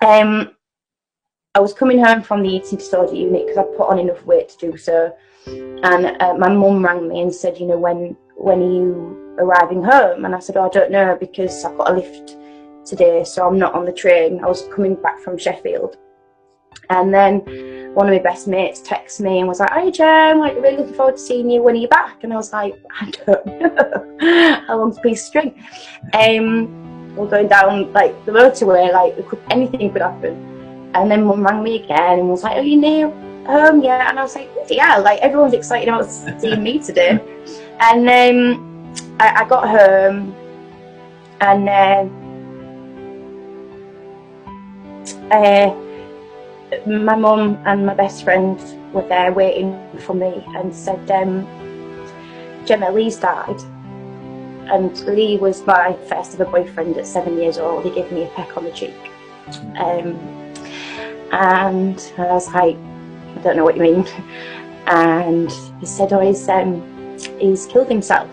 I was coming home from the eating disorder unit because I put on enough weight to do so, and my mum rang me and said, you know, when are you arriving home? And I said, oh, I don't know, because I've got a lift today, so I'm not on the train. I was coming back from Sheffield. And then one of my best mates texted me and was like, hi Jem, like, really looking forward to seeing you. When are you back? And I was like, I don't know. How long's a piece of string? We're going down like the motorway, like anything could happen. And then mum rang me again and was like, are you near home yet? And I was like, yeah, like everyone's excited about seeing me today. And I got home, and my mum and my best friend were there waiting for me and said, Gemma, Lee's died. And Lee was my first ever boyfriend at 7 years old. He gave me a peck on the cheek. And I was like, I don't know what you mean. And he said, oh, he's killed himself.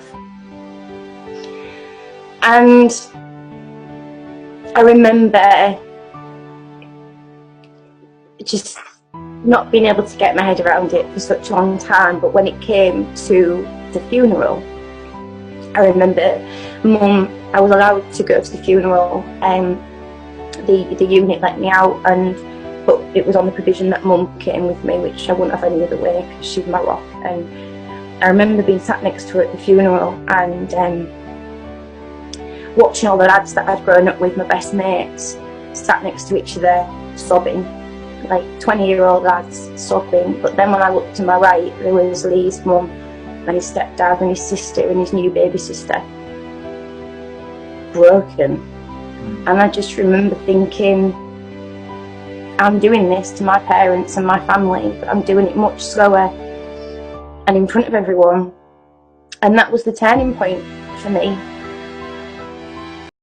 And I remember just not being able to get my head around it for such a long time. But when it came to the funeral, I remember Mum, I was allowed to go to the funeral. The unit let me out, but it was on the provision that Mum came with me, which I wouldn't have any other way because she's my rock. And I remember being sat next to her at the funeral and watching all the lads that I'd grown up with, my best mates, sat next to each other sobbing, like 20-year-old lads sobbing. But then when I looked to my right, there was Lee's mum and his stepdad and his sister and his new baby sister, broken. And I just remember thinking, I'm doing this to my parents and my family, but I'm doing it much slower and in front of everyone. And that was the turning point for me.